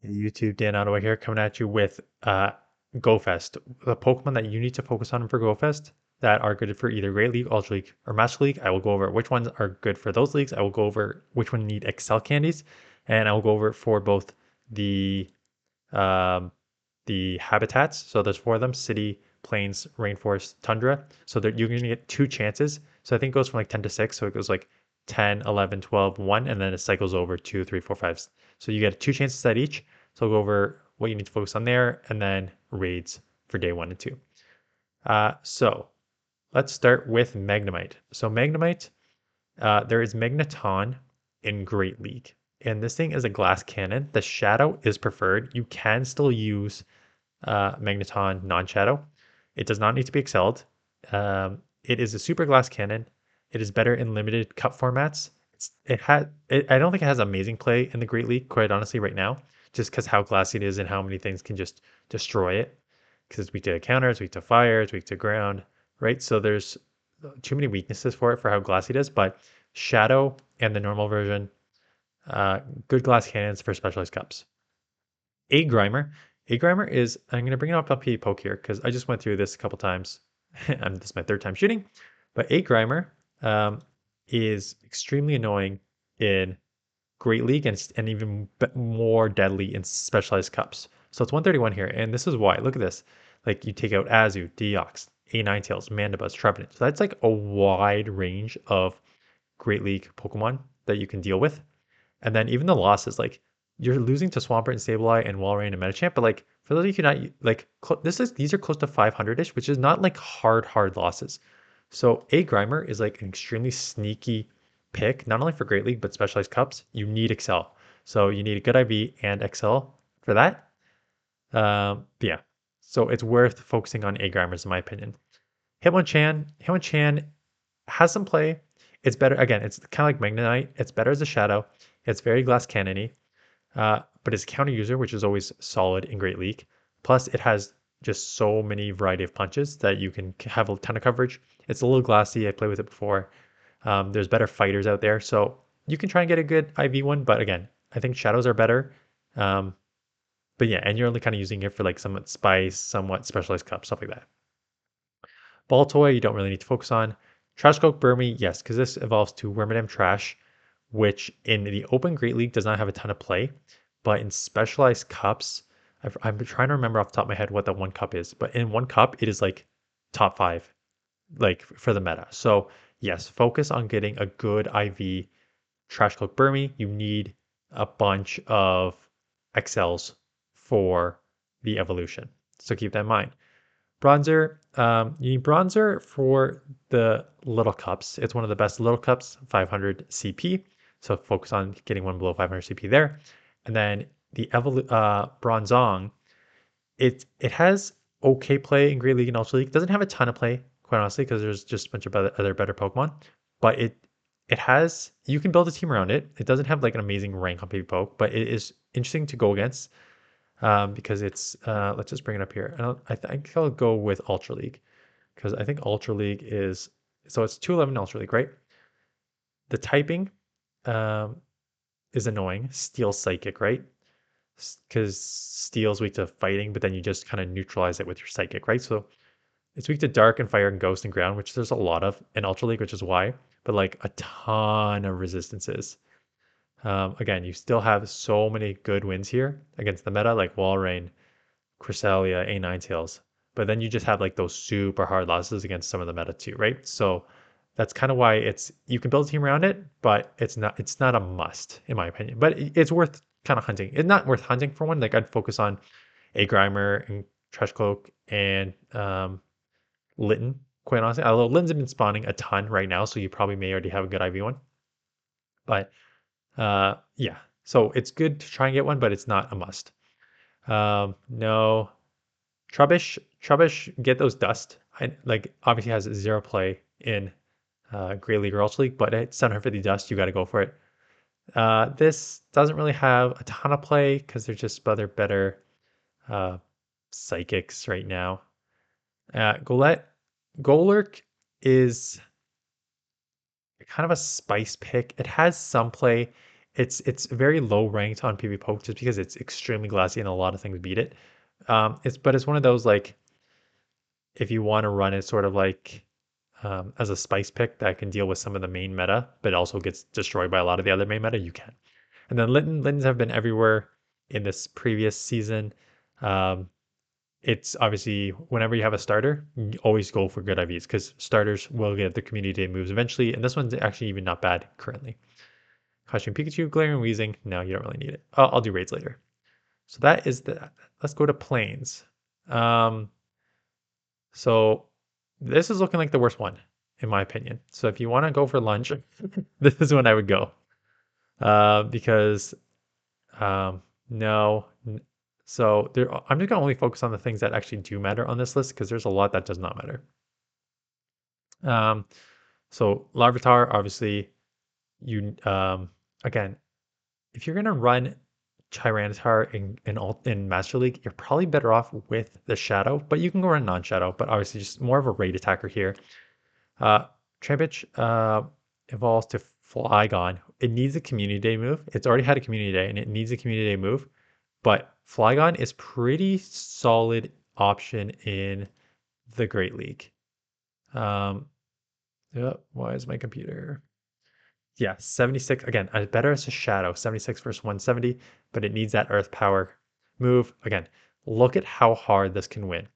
YouTube Dan Ottawa here, coming at you with GoFest. The Pokemon that you need to focus on for GoFest that are good for either Great League, Ultra League, or Master League. I will go over which ones are good for those leagues. I will go over which one need Excel candies, and I will go over it for both the um, the habitats. So there's four of them: city, plains, rainforest, tundra. So that you're going to get two chances. So I think it goes from like 10 to 6. So it goes like 10, 11, 12, 1, and then it cycles over 2, 3, 4, 5. So you get two chances at each. So I'll go over what you need to focus on there and then raids for day 1 and 2. So let's start with Magnemite. So Magnemite, there is Magneton in Great League. And this thing is a glass cannon. The shadow is preferred. You can still use Magneton non-shadow. It does not need to be excelled. It is a super glass cannon. It is better in limited cup formats. I don't think it has amazing play in the Great League, quite honestly, right now, just because how glassy it is and how many things can just destroy it. Because it's weak to counters, weak to fire, it's weak to ground, right? So there's too many weaknesses for it for how glassy it is. But Shadow and the normal version, good glass cannons for specialized cups. A Grimer. A Grimer is, I'm going to bring it up poke here because I just went through this a couple times. This is my third time shooting. But A Grimer is extremely annoying in Great League and even more deadly in specialized cups. So it's 131 here. And this is why. Look at this. Like you take out Azu, Deox, A9tails, Mandibuzz, Trevenant. So that's like a wide range of Great League Pokemon that you can deal with. And then even the losses, like you're losing to Swampert and Sableye and Walrein and Medicham, but like for those of you who not like these are close to 500-ish, which is not like hard losses. So A Grimer is like an extremely sneaky pick, not only for Great League but specialized cups. You need Excel, so you need a good IV and Excel for that. Yeah, so it's worth focusing on A Grimers in my opinion. Hitmonchan has some play. It's better again. It's kind of like Magnemite. It's better as a shadow. It's very glass cannony, but it's a counter user, which is always solid in Great League. Plus, it has just so many variety of punches that you can have a ton of coverage. It's a little glassy. I played with it before. There's better fighters out there, so you can try and get a good IV one. But again, I think shadows are better. Um, but yeah, and you're only kind of using it for like somewhat spice, somewhat specialized cup, stuff like that. Ball toy, you don't really need to focus on. Trash Coke Burmy, yes, because this evolves to Wormadam Trash, which in the Open Great League does not have a ton of play, but in specialized cups, I'm trying to remember off the top of my head what that one cup is, but in one cup, it is like top 5, like for the meta. So yes, focus on getting a good IV Trash Coke Burmy. You need a bunch of XLs for the evolution. So keep that in mind. Bronzer, you need bronzer for the little cups. It's one of the best little cups, 500 CP. So focus on getting one below 500 CP there. And then the Bronzong, it has okay play in Great League and Ultra League. It doesn't have a ton of play, quite honestly, because there's just a bunch of other better Pokemon. But it has, you can build a team around it. It doesn't have like an amazing rank on PvPoke, but it is interesting to go against because it's let's just bring it up here. I think I'll go with Ultra League because I think Ultra League is so it's 211 Ultra League, right? The typing um, is annoying. Steel Psychic, right? Because Steel's weak to fighting, but then you just kind of neutralize it with your Psychic, right? So it's weak to Dark and Fire and Ghost and Ground, which there's a lot of in Ultra League, which is why. But like a ton of resistances. Again, you still have so many good wins here against the meta, like Walrein, Cresselia, A9tails. But then you just have like those super hard losses against some of the meta too, right? So that's kind of why it's you can build a team around it, but it's not a must in my opinion. But it's worth kind of hunting. It's not worth hunting for one. Like I'd focus on A Grimer and Trash Cloak and Litten, quite honestly. Although Litten's been spawning a ton right now, so you probably may already have a good IV one. But yeah, so it's good to try and get one, but it's not a must. No, Trubbish, get those dust. I like obviously has zero play in Great League or Ultra League, but at 750 dust, you got to go for it. This doesn't really have a ton of play because they're just other better uh, psychics right now. Golurk is kind of a spice pick. It has some play. It's very low ranked on PvP Poke just because it's extremely glassy and a lot of things beat it. It's one of those like if you want to run it sort of like as a spice pick that can deal with some of the main meta, but also gets destroyed by a lot of the other main meta, you can. And then Littens have been everywhere in this previous season. Um, it's obviously whenever you have a starter, you always go for good IVs because starters will get the community day moves eventually. And this one's actually even not bad currently. Costume Pikachu, Glaring Wheezing. No, you don't really need it. I'll do raids later. So that is the. Let's go to planes. Um, so this is looking like the worst one, in my opinion. So if you want to go for lunch, this is when I would go. Because no. So there, I'm just gonna only focus on the things that actually do matter on this list because there's a lot that does not matter. Um, so Larvitar, obviously, you again, if you're gonna run Tyranitar in Master League, you're probably better off with the Shadow, but you can go run non-Shadow, but obviously just more of a raid attacker here. Trampich evolves to Flygon. It needs a Community Day move. It's already had a Community Day, and it needs a Community Day move. But Flygon is pretty solid option in the Great League. Um, yeah, why is my computer? Yeah, 76. Again, better as a Shadow, 76 versus 170, but it needs that Earth Power move. Again, look at how hard this can win.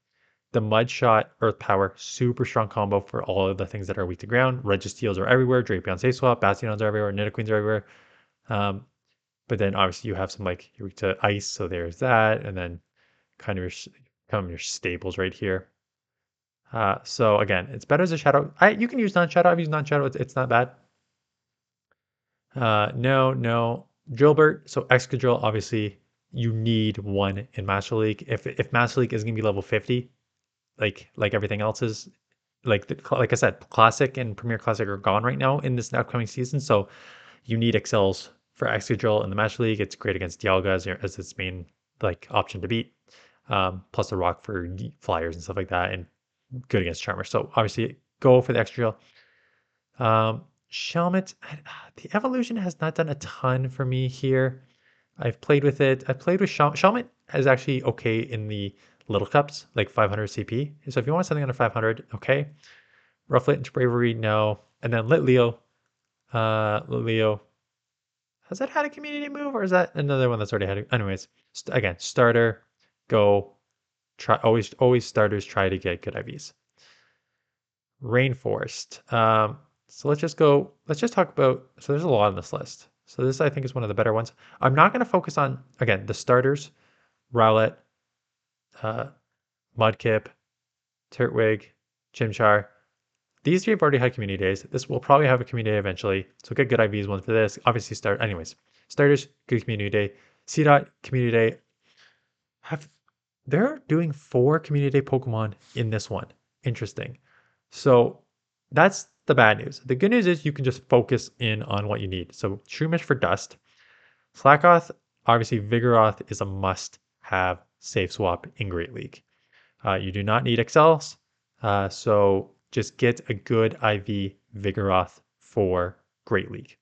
The Mud Shot, Earth Power, super strong combo for all of the things that are weak to ground. Registeals are everywhere. Drapion Safe Swap, Bastions are everywhere. Nidoqueens are everywhere. Um, but then obviously you have some like you're weak to ice, so there's that, and then kind of your staples right here. So again, it's better as a shadow. You can use non-shadow. I've used non-shadow. It's not bad. No. Drillbert. So Excadrill, obviously, you need one in Master League. If Master League is gonna be level 50, like everything else is, like I said, Classic and Premier Classic are gone right now in this upcoming season. So you need Excels for Excadrill in the Master League. It's great against Dialga as its main like option to beat. Plus the Rock for flyers and stuff like that, and good against Charmer. So obviously go for the Excadrill. Shelmet, the evolution has not done a ton for me here. I've played with it. I've played with Shelmet is actually okay in the little cups, like 500 CP. So if you want something under 500, okay. Rufflet into Bravery, no. And then Lit Leo, has that had a community move or is that another one that's already had it? Anyways, again, starter, go. Try always starters try to get good IVs. Rainforest. So let's just talk about, so there's a lot on this list. So this I think is one of the better ones. I'm not going to focus on, again, the starters, Rowlet, uh, Mudkip, Turtwig, Chimchar. These three have already had community days. This will probably have a community day eventually. So get good IVs one for this. Obviously anyways. Starters, good community day. C-Dot, community day. They're doing 4 community day Pokemon in this one. Interesting. So that's the bad news. The good news is you can just focus in on what you need. So Shroomish for Dust. Slackoth, obviously Vigoroth is a must-have safe swap in Great League. You do not need Excels, so just get a good IV Vigoroth for Great League.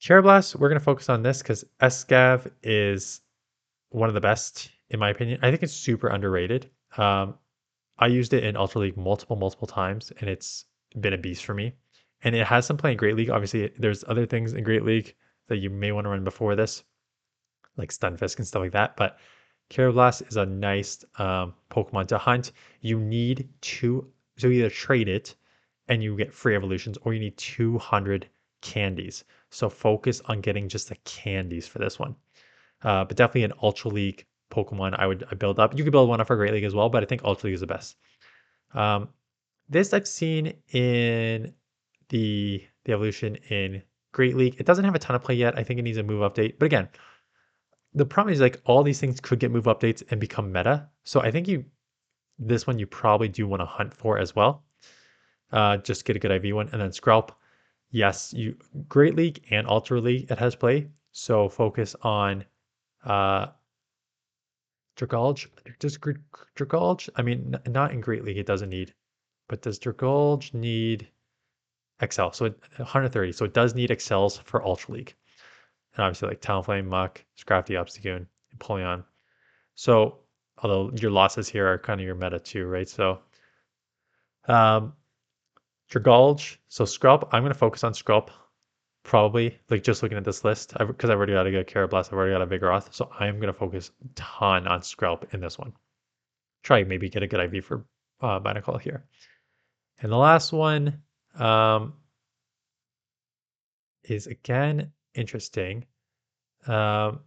Cherublast, we're going to focus on this because Escav is one of the best, in my opinion. I think it's super underrated. I used it in Ultra League multiple times, and it's been a beast for me. And it has some play in Great League. Obviously, there's other things in Great League that you may want to run before this, like Stunfisk and stuff like that. But Karrablast is a nice Pokemon to hunt. You need so either trade it and you get free evolutions, or you need 200 candies. So focus on getting just the candies for this one. But definitely an Ultra League Pokemon I build up. You could build one up for Great League as well, but I think Ultra League is the best. This I've seen in the evolution in Great League. It doesn't have a ton of play yet. I think it needs a move update. But again, the problem is like all these things could get move updates and become meta. So I think this one you probably do want to hunt for as well. Just get a good IV one. And then Skrelp. Yes, you Great League and Ultra League it has play. So focus on Dragalge. Does Dragalge? I mean, not in Great League, it doesn't need. But does Dragalge need Excel? So 130. So it does need Excels for Ultra League. and obviously like Talonflame, Muck, Scrafty, Obstagoon, Empoleon. So although your losses here are kind of your meta too, right? So um, Dragalge, so Skrelp, I'm going to focus on Skrelp probably, like just looking at this list, because I've already got a good Carablast, I've already got a Vigoroth, so I'm going to focus a ton on Skrelp in this one. Try maybe get a good IV for Binacle here. And the last one is again interesting. Um,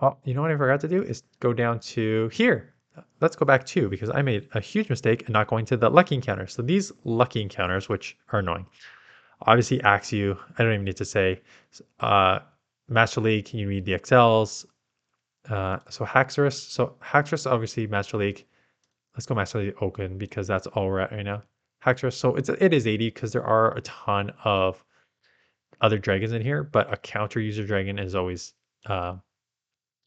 oh, you know what I forgot to do is go down to here. Let's go back to, because I made a huge mistake in not going to the lucky encounters. So these lucky encounters, which are annoying, obviously Axew, I don't even need to say. Uh, Master League, you need the XLs. So Haxorus, obviously Master League. Let's go Master League Oaken because that's all we're at right now. Haxorus, so it is 80 because there are a ton of other dragons in here, but a counter user dragon is always uh,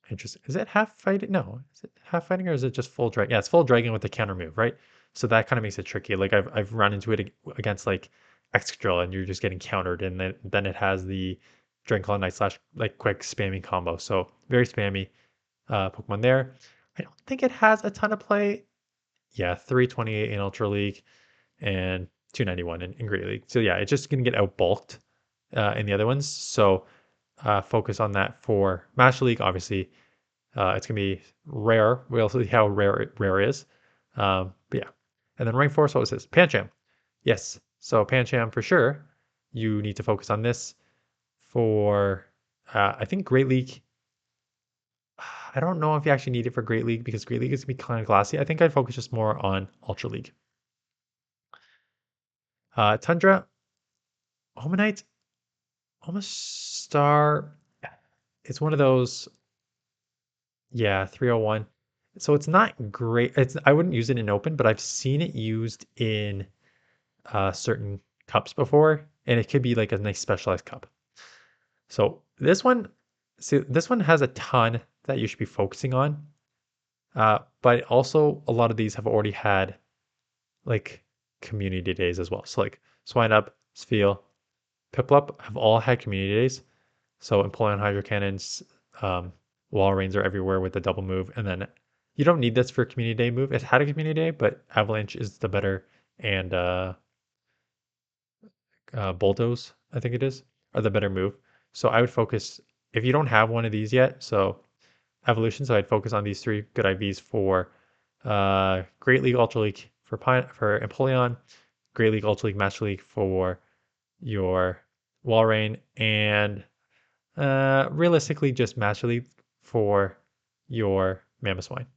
interesting. Is it half fighting? No, is it half fighting or is it just full dragon? Yeah, it's full dragon with the counter move, right? So that kind of makes it tricky. Like I've run into it against like Excadrill and you're just getting countered, and then it has the Dragon Claw Knight slash like quick spamming combo. So very spammy Pokemon there. I don't think it has a ton of play. Yeah, 328 in Ultra League and 291 in Great League. So yeah, it's just gonna get outbulked in the other ones. So focus on that for Master League. Obviously, it's gonna be rare. We'll see how rare is. But yeah, and then Rainforest. What was this? Pancham. Yes. So Pancham for sure. You need to focus on this for. I think Great League. I don't know if you actually need it for Great League because Great League is gonna be kind of glassy. I think I'd focus just more on Ultra League. Tundra, Omanite, almost star. It's one of those. Yeah, 301. So it's not great. I wouldn't use it in open, but I've seen it used in certain cups before, and it could be like a nice specialized cup. So this one, see, this one has a ton that you should be focusing on. But also a lot of these have already had like community days as well. So like Swinub, Spheal, Piplup have all had community days. So Empoleon Hydro Cannons, Wall Rains are everywhere with the double move. And then you don't need this for a community day move. It had a community day, but Avalanche is the better, and Bulldoze, I think it is, are the better move. So I would focus, if you don't have one of these yet, so Evolution, so I'd focus on these three good IVs for Great League, Ultra League for Empoleon, Great League, Ultra League, Master League for your Walrein, and realistically just Master League for your Mamoswine.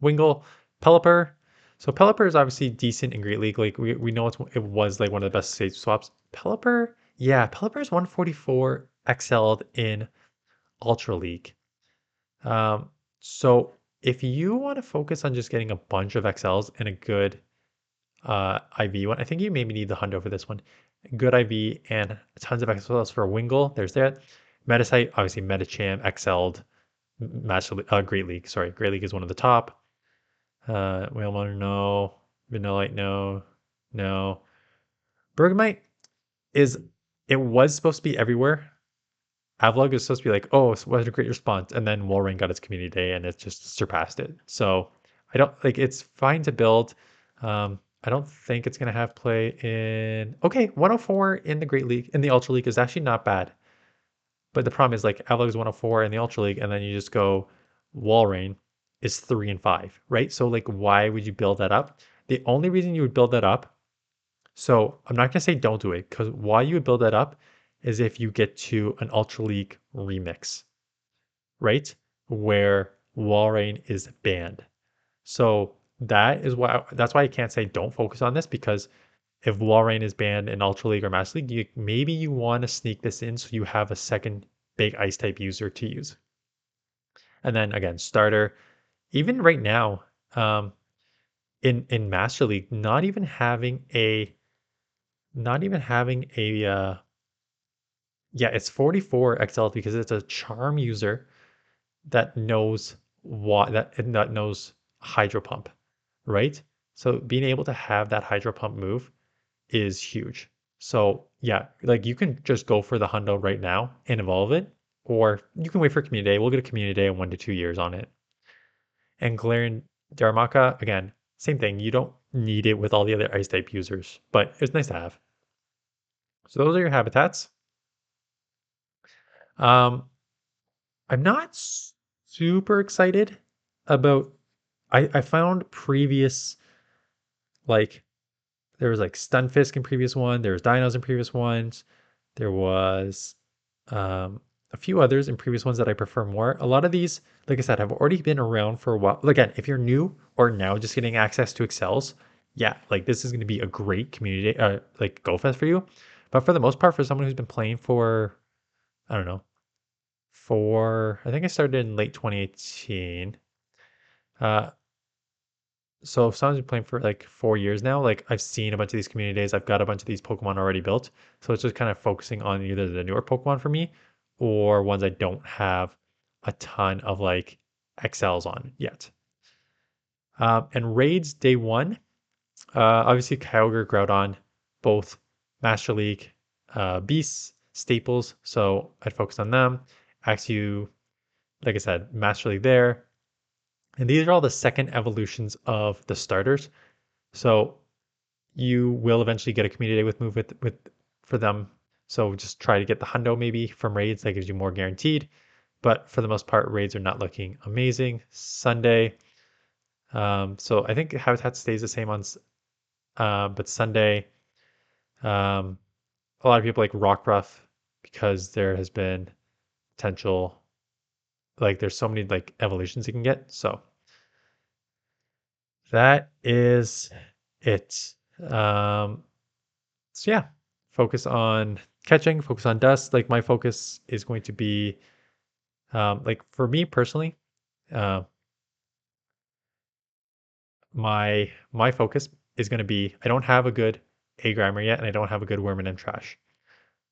Wingull, Pelipper. So Pelipper is obviously decent in Great League. Like we know it was like one of the best stage swaps. Pelipper, yeah, Pelipper is 144 excelled in Ultra League. Um, so if you want to focus on just getting a bunch of XLs and a good IV one, I think you maybe need the Hundo for this one. Good IV and tons of XLs for Wingull. There's that. Metasite, obviously Metacham, XL'd, Great League. Sorry, Great League is one of the top. Whalemon, no. Vanillite, no. No. Bergamite is, it was supposed to be everywhere. Avlog is supposed to be like, oh, what a great response. And then Walrein got its community day and it just surpassed it. So I don't like, it's fine to build. I don't think it's going to have play in, okay, 104 in the Great League, in the Ultra League is actually not bad. But the problem is like Avlog is 104 in the Ultra League, and then you just go Walrein is 3 and 5, right? So like, why would you build that up? The only reason you would build that up, so I'm not going to say don't do it, because why you would build that up is if you get to an Ultra League remix, right? Where Walrein is banned. So that's why I can't say don't focus on this, because if Walrein is banned in Ultra League or Master League, maybe you want to sneak this in so you have a second big ice type user to use. And then again, starter, even right now, in Master League, not even having a yeah, it's 44 XL because it's a charm user that knows that knows Hydro Pump, right? So being able to have that Hydro Pump move is huge. So yeah, like you can just go for the hundo right now and evolve it, or you can wait for community day. We'll get a community day in 1 to 2 years on it. And Galarian Darumaka, again, same thing. You don't need it with all the other ice type users, but it's nice to have. So those are your habitats. Um, I'm not super excited about. I found previous like there was like Stunfisk in previous one. There was Dinos in previous ones. There was um, a few others in previous ones that I prefer more. A lot of these, like I said, have already been around for a while. Again, if you're new or now just getting access to Excels, yeah, like this is going to be a great community, like Go Fest for you. But for the most part, for someone who's been playing for, I don't know, I think I started in late 2018. Uh, so if someone's been playing for like 4 years now, like I've seen a bunch of these community days. I've got a bunch of these Pokemon already built. So it's just kind of focusing on either the newer Pokemon for me or ones I don't have a ton of like XLs on yet. And raids day one, obviously Kyogre, Groudon, both Master League beasts, staples. So I'd focus on them. Axew, like I said, Master League there. And these are all the second evolutions of the starters. So you will eventually get a community day with move with for them. So just try to get the hundo maybe from raids. That gives you more guaranteed. But for the most part, raids are not looking amazing. Sunday. So I think habitat stays the same on, but Sunday, um, a lot of people like Rockruff because there has been potential, like there's so many like evolutions you can get. So that is it. So yeah, focus on catching, focus on dust. Like my focus is going to be, like for me personally, uh, my focus is going to be I don't have a good A grammar yet, and I don't have a good Worm and Trash.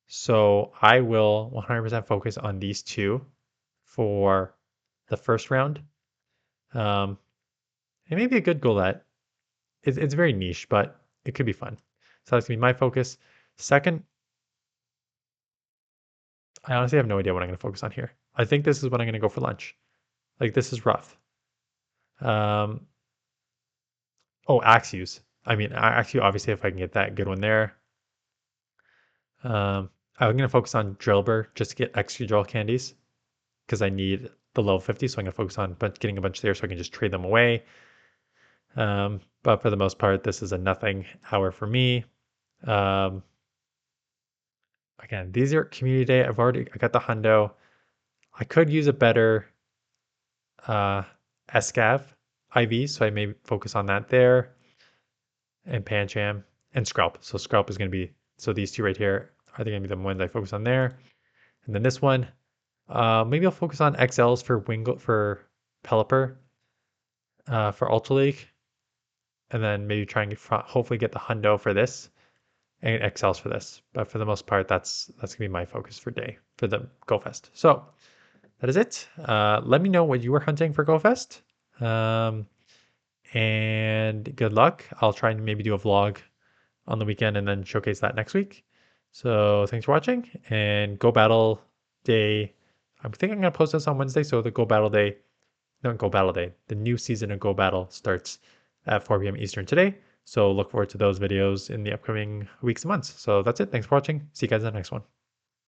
So I will 100% focus on these two for the first round. Um, it may be a good goal at. It's very niche, but it could be fun. So that's gonna be my focus. Second, I honestly have no idea what I'm gonna focus on here. I think this is what I'm gonna go for lunch. Like this is rough. Um, oh, Axews. I mean, Axew, obviously, if I can get that good one there. Um, I'm going to focus on Drillbur just to get extra drill candies because I need the level 50. So I'm going to focus on getting a bunch there so I can just trade them away. But for the most part, this is a nothing hour for me. Um, Again, these are community day. I got the hundo. I could use a better uh, SCAV IV, so I may focus on that there. And Pancham and Scrub. So Scrub is going to be, so these two right here are going to be the ones I focus on there. And then this one, maybe I'll focus on XLs for for Pelipper, for Ultra League, and then maybe try and hopefully get the Hundo for this and XLs for this. But for the most part, that's gonna be my focus for day for the Go Fest. So that is it. Let me know what you were hunting for Go Fest. And good luck. I'll try and maybe do a vlog on the weekend and then showcase that next week. So thanks for watching and Go Battle Day. I think I'm gonna post this on Wednesday. So the Go Battle Day, not Go Battle Day, the new season of Go Battle starts at 4 p.m. Eastern today. So look forward to those videos in the upcoming weeks and months. So that's it. Thanks for watching. See you guys in the next one.